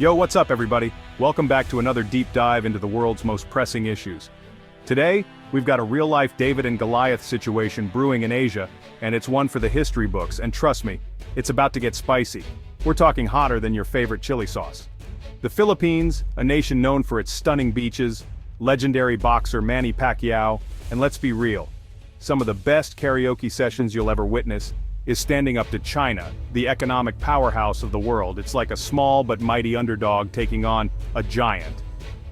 Yo, what's up everybody? Welcome back to another deep dive into the world's most pressing issues. Today, we've got a real-life David and Goliath situation brewing in Asia, and it's one for the history books, and trust me, it's about to get spicy. We're talking hotter than your favorite chili sauce. The Philippines, a nation known for its stunning beaches, legendary boxer Manny Pacquiao, and let's be real, some of the best karaoke sessions you'll ever witness, is standing up to China, the economic powerhouse of the world. It's like a small but mighty underdog taking on a giant.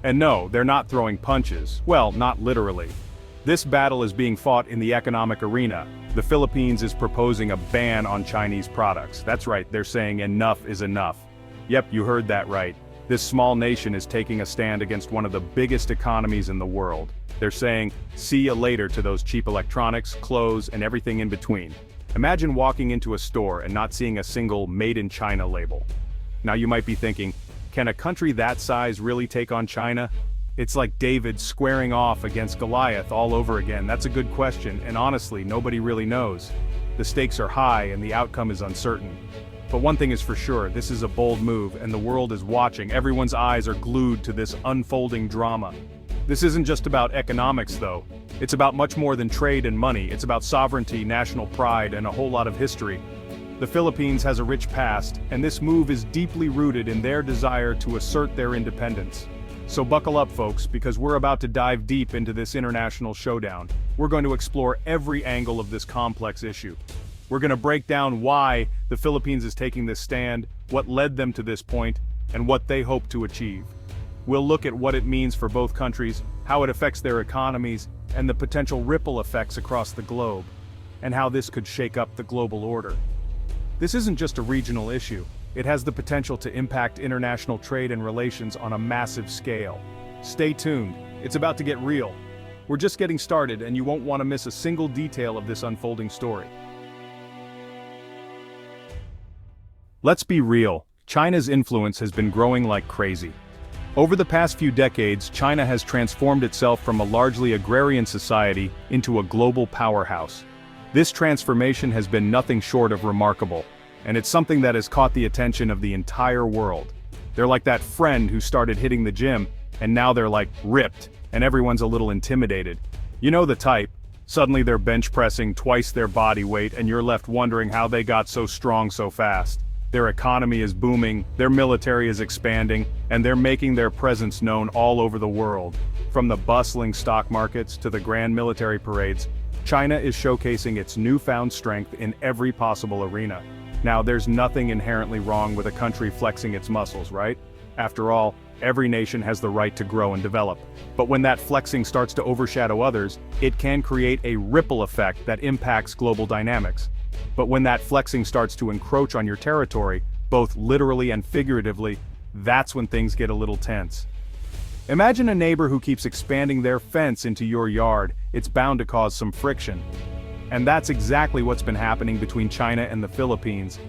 And no, they're not throwing punches. Well, not literally. This battle is being fought in the economic arena. The Philippines is proposing a ban on Chinese products. That's right, they're saying enough is enough. Yep, you heard that right. This small nation is taking a stand against one of the biggest economies in the world. They're saying, see you later to those cheap electronics, clothes, and everything in between. Imagine walking into a store and not seeing a single Made in China label. Now you might be thinking, can a country that size really take on China? It's like David squaring off against Goliath all over again. That's a good question, and honestly, nobody really knows. The stakes are high and the outcome is uncertain. But one thing is for sure, this is a bold move and the world is watching. Everyone's eyes are glued to this unfolding drama. This isn't just about economics though. It's about much more than trade and money. It's about sovereignty, national pride, and a whole lot of history. The Philippines has a rich past, and this move is deeply rooted in their desire to assert their independence. So buckle up folks, because we're about to dive deep into this international showdown. We're going to explore every angle of this complex issue. We're going to break down why the Philippines is taking this stand, what led them to this point, and what they hope to achieve. We'll look at what it means for both countries, how it affects their economies, and the potential ripple effects across the globe, and how this could shake up the global order. This isn't just a regional issue, it has the potential to impact international trade and relations on a massive scale. Stay tuned, it's about to get real. We're just getting started and you won't want to miss a single detail of this unfolding story. Let's be real, China's influence has been growing like crazy. Over the past few decades, China has transformed itself from a largely agrarian society into a global powerhouse. This transformation has been nothing short of remarkable, and it's something that has caught the attention of the entire world. They're like that friend who started hitting the gym, and now they're like ripped, and everyone's a little intimidated. You know the type. Suddenly they're bench pressing twice their body weight, and you're left wondering how they got so strong so fast. Their economy is booming, their military is expanding, and they're making their presence known all over the world. From the bustling stock markets to the grand military parades, China is showcasing its newfound strength in every possible arena. Now, there's nothing inherently wrong with a country flexing its muscles, right? After all, every nation has the right to grow and develop. But when that flexing starts to overshadow others, it can create a ripple effect that impacts global dynamics. But when that flexing starts to encroach on your territory, both literally and figuratively, that's when things get a little tense. Imagine a neighbor who keeps expanding their fence into your yard. It's bound to cause some friction. And that's exactly what's been happening between China and the Philippines.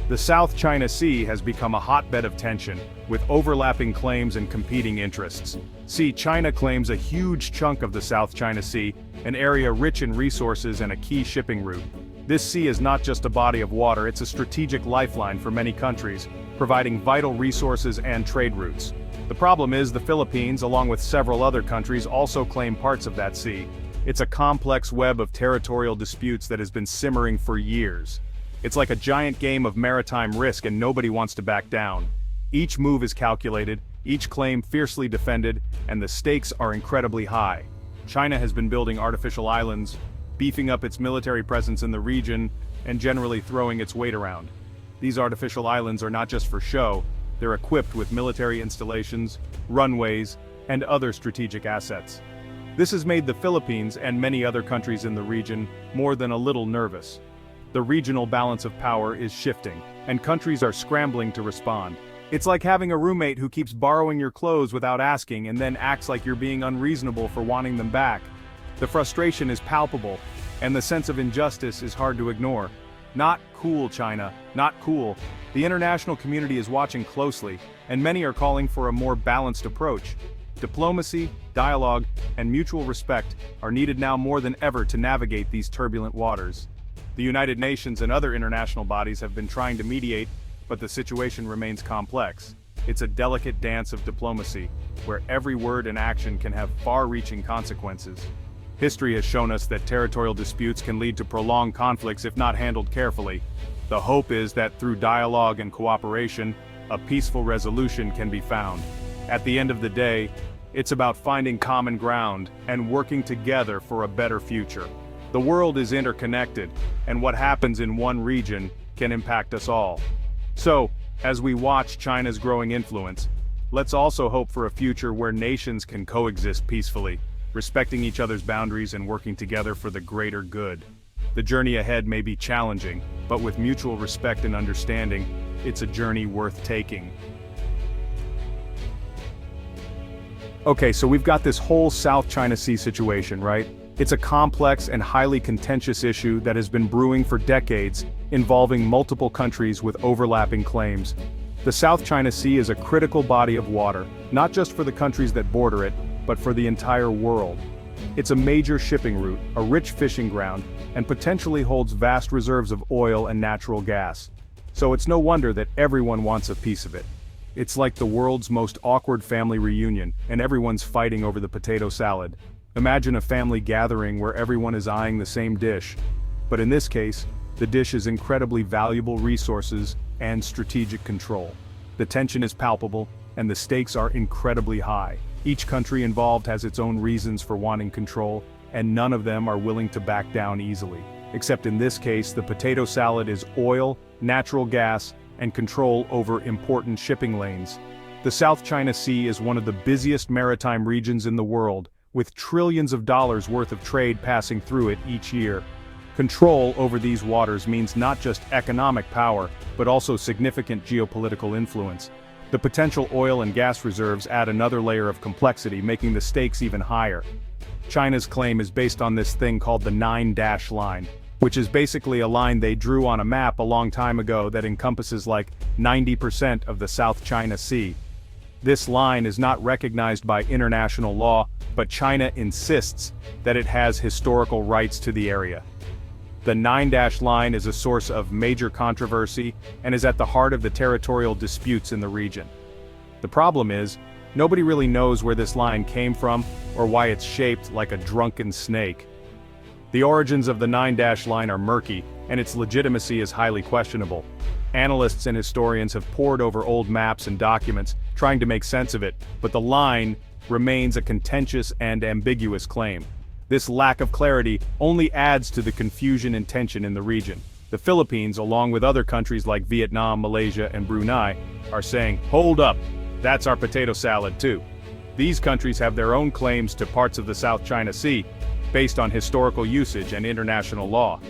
The South China Sea has become a hotbed of tension, with overlapping claims and competing interests. See, China claims a huge chunk of the South China Sea, an area rich in resources and a key shipping route. This sea is not just a body of water, it's a strategic lifeline for many countries, providing vital resources and trade routes. The problem is the Philippines, along with several other countries, also claim parts of that sea. It's a complex web of territorial disputes that has been simmering for years. It's like a giant game of maritime risk and nobody wants to back down. Each move is calculated, each claim fiercely defended, and the stakes are incredibly high. China has been building artificial islands, beefing up its military presence in the region, and generally throwing its weight around. These artificial islands are not just for show, they're equipped with military installations, runways, and other strategic assets. This has made the Philippines and many other countries in the region more than a little nervous. The regional balance of power is shifting, and countries are scrambling to respond. It's like having a roommate who keeps borrowing your clothes without asking and then acts like you're being unreasonable for wanting them back. The frustration is palpable, and the sense of injustice is hard to ignore. Not cool, China, not cool. The international community is watching closely, and many are calling for a more balanced approach. Diplomacy, dialogue, and mutual respect are needed now more than ever to navigate these turbulent waters. The United Nations and other international bodies have been trying to mediate, but the situation remains complex. It's a delicate dance of diplomacy, where every word and action can have far-reaching consequences. History has shown us that territorial disputes can lead to prolonged conflicts if not handled carefully. The hope is that through dialogue and cooperation, a peaceful resolution can be found. At the end of the day, it's about finding common ground and working together for a better future. The world is interconnected, and what happens in one region can impact us all. So, as we watch China's growing influence, let's also hope for a future where nations can coexist peacefully, respecting each other's boundaries and working together for the greater good. The journey ahead may be challenging, but with mutual respect and understanding, it's a journey worth taking. Okay, so we've got this whole South China Sea situation, right? It's a complex and highly contentious issue that has been brewing for decades, involving multiple countries with overlapping claims. The South China Sea is a critical body of water, not just for the countries that border it, but for the entire world. It's a major shipping route, a rich fishing ground, and potentially holds vast reserves of oil and natural gas. So it's no wonder that everyone wants a piece of it. It's like the world's most awkward family reunion, and everyone's fighting over the potato salad. Imagine a family gathering where everyone is eyeing the same dish. But in this case, the dish is incredibly valuable resources and strategic control. The tension is palpable, and the stakes are incredibly high. Each country involved has its own reasons for wanting control, and none of them are willing to back down easily. Except in this case, the potato salad is oil, natural gas, and control over important shipping lanes. The South China Sea is one of the busiest maritime regions in the world, with trillions of dollars worth of trade passing through it each year. Control over these waters means not just economic power, but also significant geopolitical influence. The potential oil and gas reserves add another layer of complexity, making the stakes even higher. China's claim is based on this thing called the 9-dash line, which is basically a line they drew on a map a long time ago that encompasses like 90% of the South China Sea. This line is not recognized by international law, but China insists that it has historical rights to the area. The 9-dash line is a source of major controversy and is at the heart of the territorial disputes in the region. The problem is, nobody really knows where this line came from or why it's shaped like a drunken snake. The origins of the 9-dash line are murky, and its legitimacy is highly questionable. Analysts and historians have pored over old maps and documents, trying to make sense of it, but the line remains a contentious and ambiguous claim. This lack of clarity only adds to the confusion and tension in the region. The Philippines, along with other countries like Vietnam, Malaysia, and Brunei, are saying, "Hold up, that's our potato salad too." These countries have their own claims to parts of the South China Sea, based on historical usage and international law.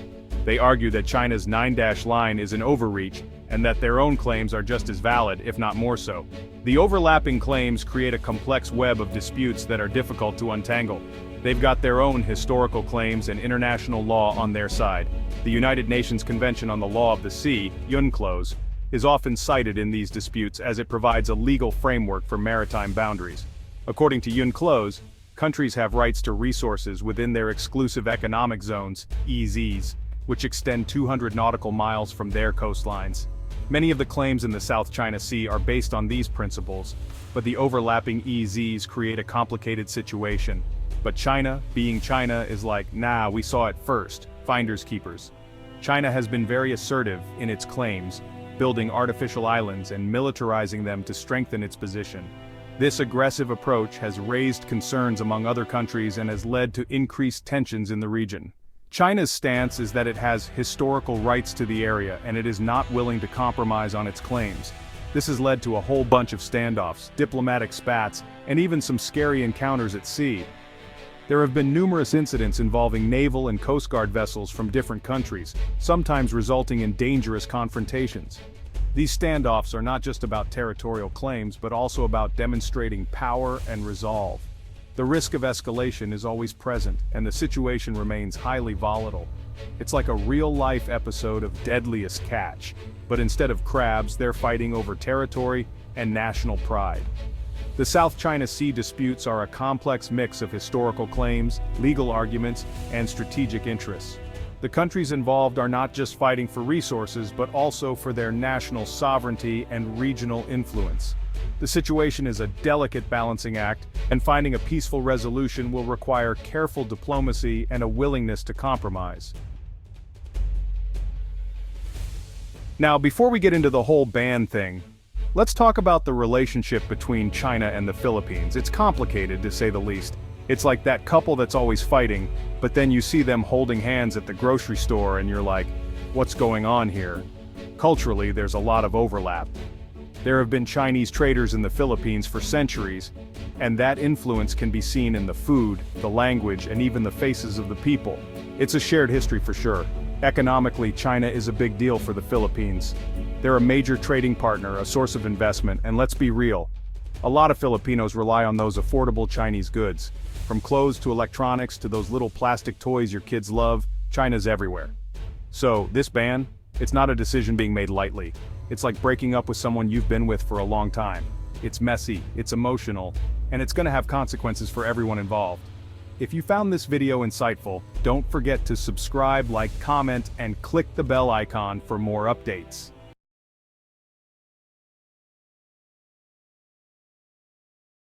They argue that China's 9-dash line is an overreach, and that their own claims are just as valid, if not more so. The overlapping claims create a complex web of disputes that are difficult to untangle. They've got their own historical claims and international law on their side. The United Nations Convention on the Law of the Sea, UNCLOS, is often cited in these disputes as it provides a legal framework for maritime boundaries. According to UNCLOS, countries have rights to resources within their exclusive economic zones, EEZs, which extend 200 nautical miles from their coastlines. Many of the claims in the South China Sea are based on these principles, but the overlapping EEZs create a complicated situation. But China, being China, is like, nah, we saw it first, finders keepers. China has been very assertive in its claims, building artificial islands and militarizing them to strengthen its position. This aggressive approach has raised concerns among other countries and has led to increased tensions in the region. China's stance is that it has historical rights to the area and it is not willing to compromise on its claims. This has led to a whole bunch of standoffs, diplomatic spats, and even some scary encounters at sea. There have been numerous incidents involving naval and coast guard vessels from different countries, sometimes resulting in dangerous confrontations. These standoffs are not just about territorial claims, but also about demonstrating power and resolve. The risk of escalation is always present, and the situation remains highly volatile. It's like a real-life episode of Deadliest Catch, but instead of crabs, they're fighting over territory and national pride. The South China Sea disputes are a complex mix of historical claims, legal arguments, and strategic interests. The countries involved are not just fighting for resources but also for their national sovereignty and regional influence. The situation is a delicate balancing act, and finding a peaceful resolution will require careful diplomacy and a willingness to compromise. Now, before we get into the whole ban thing, let's talk about the relationship between China and the Philippines. It's complicated, to say the least. It's like that couple that's always fighting, but then you see them holding hands at the grocery store and you're like, what's going on here? Culturally, there's a lot of overlap. There have been Chinese traders in the Philippines for centuries, and that influence can be seen in the food, the language, and even the faces of the people. It's a shared history for sure. Economically, China is a big deal for the Philippines. They're a major trading partner, a source of investment, and let's be real. A lot of Filipinos rely on those affordable Chinese goods. From clothes to electronics to those little plastic toys your kids love, China's everywhere. So, this ban, it's not a decision being made lightly. It's like breaking up with someone you've been with for a long time. It's messy, it's emotional, and it's gonna have consequences for everyone involved. If you found this video insightful, don't forget to subscribe, like, comment, and click the bell icon for more updates.